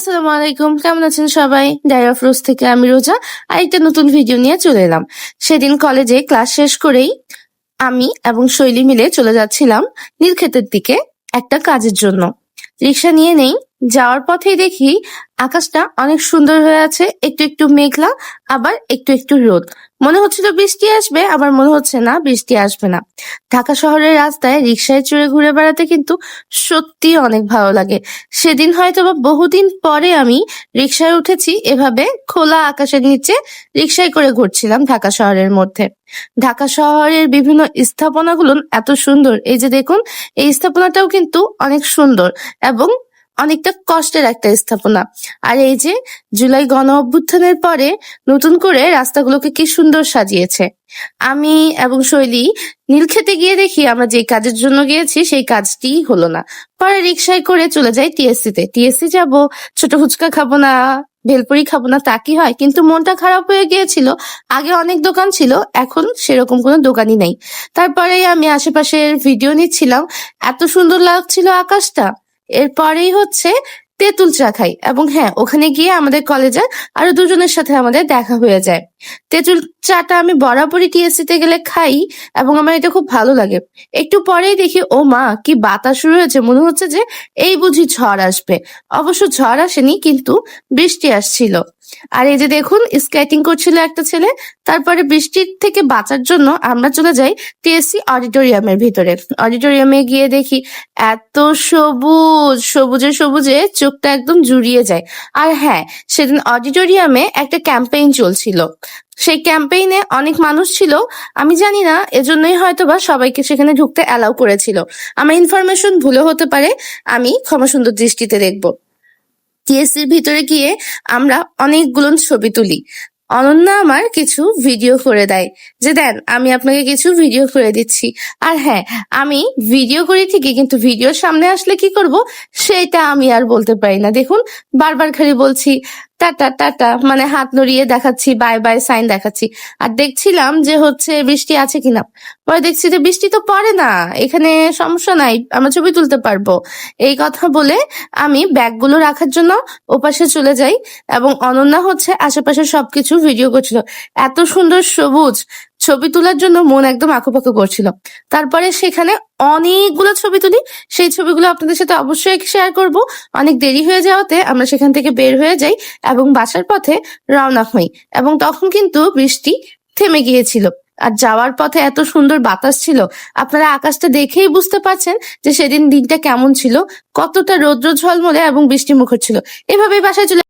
আসসালামু আলাইকুম, কেমন আছেন সবাই? ডায়েরি অফ রোজ থেকে আমি রোজা আরেকটা নতুন ভিডিও নিয়ে চলে এলাম। সেদিন কলেজে ক্লাস শেষ করেই আমি এবং শৈলী মিলে চলে যাচ্ছিলাম নীলক্ষেতের দিকে একটা কাজের জন্য। রিক্সা নিয়ে নেই, যাওয়ার পথেই দেখি আকাশটা অনেক সুন্দর হয়ে আছে, একটু একটু মেঘলা, আবার একটু একটু রোদ। মনে হচ্ছিল বৃষ্টি আসবে, আবার মনে হচ্ছে না বৃষ্টি আসবে না। ঢাকা শহরের রাস্তায় রিক্সায় চড়ে ঘুরে বেড়াতে কিন্তু সত্যি অনেক ভালো লাগে। সেদিন হয়তোবা বহুদিন পরে আমি রিক্সায় উঠেছি, এভাবে খোলা আকাশের নিচে রিক্সায় করে ঘুরছিলাম ঢাকা শহরের মধ্যে। ঢাকা শহরের বিভিন্ন স্থাপনাগুলো এত সুন্দর, এই যে দেখুন, এই স্থাপনাটাও কিন্তু অনেক সুন্দর এবং অনেকটা কষ্টের একটা স্থাপনা। আর এই যে জুলাই গণ অভ্যুত্থানের পরে নতুন করে রাস্তাগুলোকে কি সুন্দর সাজিয়েছে। আমি এবং শৈলী নীলক্ষেতে গিয়ে দেখি আমরা যে কাজের জন্য গিয়েছি সেই কাজটিই হলো না। পরে রিক্সায় করে চলে যাই টিএসসি তে। টিএসসি যাব, ছোট ফুচকা খাবো না, ভেলপুরি খাবো না তা কি হয়, কিন্তু মনটা খারাপ হয়ে গিয়েছিল। আগে অনেক দোকান ছিল, এখন সেরকম কোনো দোকানই নেই। তারপরে আমি আশেপাশের ভিডিও নিচ্ছিলাম, এত সুন্দর লাগছিল আকাশটা। এরপরেই হচ্ছে তেঁতুল চা খাই, এবং হ্যাঁ, ওখানে গিয়ে আমাদের কলেজের আরো দুজনের সাথে আমাদের দেখা হয়ে যায়। তেঁতুল চাটা আমি বরাবরই টিএসসি তে গেলে খাই এবং আমার এটা খুব ভালো লাগে। একটু পরেই দেখি, ও মা, কি বাতাস শুরু হয়েছে, মনে হচ্ছে যে এই বুঝি ঝড় আসবে। অবশ্য ঝড় আসেনি, কিন্তু বৃষ্টি আসছিল। আর এই যে দেখুন, স্কেটিং করছিল একটা ছেলে। তারপরে বৃষ্টির থেকে বাঁচার জন্য আমরা চলে যাই টিএসসি অডিটোরিয়ামের ভিতরে। অডিটোরিয়ামে গিয়ে দেখি এত সবুজ, সবুজে সবুজে চোখটা একদম জুড়িয়ে যায়। আর হ্যাঁ, সেদিন অডিটোরিয়ামে একটা ক্যাম্পেইন চলছিল। সেই ক্যাম্পেইনে অনেক মানুষ ছিল, আমি জানি না, এজন্যই হয়তোবা সবাইকে সেখানে ঢুকতে অ্যালাউ করেছিল। আমার ইনফরমেশন ভুলও হতে পারে, আমি ক্ষমা সুন্দর দৃষ্টিতে দেখবো। টিএসসির ভিতরে গিয়ে আমরা অনেকগুলো ছবি তুলি। অনন্যা আমার কিছু ভিডিও করে দেয়, যে দেন আমি আপনাকে কিছু ভিডিও করে দিচ্ছি। আর হ্যাঁ, আমি ভিডিও করি ঠিকই, কিন্তু ভিডিওর সামনে আসলে কি করব সেটা আমি আর বলতে পারি না। দেখুন, বারবার খালি বলছি টাটা টাটা, মানে হাত নড়িয়ে দেখাচ্ছি, বাই বাই সাইন দেখাচ্ছি। আর দেখছিলাম যে হচ্ছে বৃষ্টি আছে কিনা। পরে দেখছি যে বৃষ্টি তো পড়ে না, এখানে সমস্যা নাই, আমরা ছবি তুলতে পারবো। এই কথা বলে আমি ব্যাগগুলো রাখার জন্য ওপাশে চলে যাই, এবং অনন্যা হচ্ছে আশেপাশে সবকিছু ভিডিও করছিল। এত সুন্দর সবুজ, ছবি তোলার জন্য মন একদম আঁকুপাকু করছিল। তারপরে সেখানে অনেকগুলো ছবি তুলি, সেই ছবিগুলো আপনাদের সাথে অবশ্যই শেয়ার করব। অনেক দেরি হয়ে যাওয়াতে আমরা সেখান থেকে বের হয়ে যাই এবং বাসার পথে রওনা হই, এবং তখন কিন্তু বৃষ্টি থেমে গিয়েছিল। আর যাওয়ার পথে এত সুন্দর বাতাস ছিল, আপনারা আকাশটা দেখেই বুঝতে পারছেন যে সেদিন দিনটা কেমন ছিল, কতটা রৌদ্র ঝলমলে এবং বৃষ্টি মুখর ছিল। এভাবেই বাসায় চলে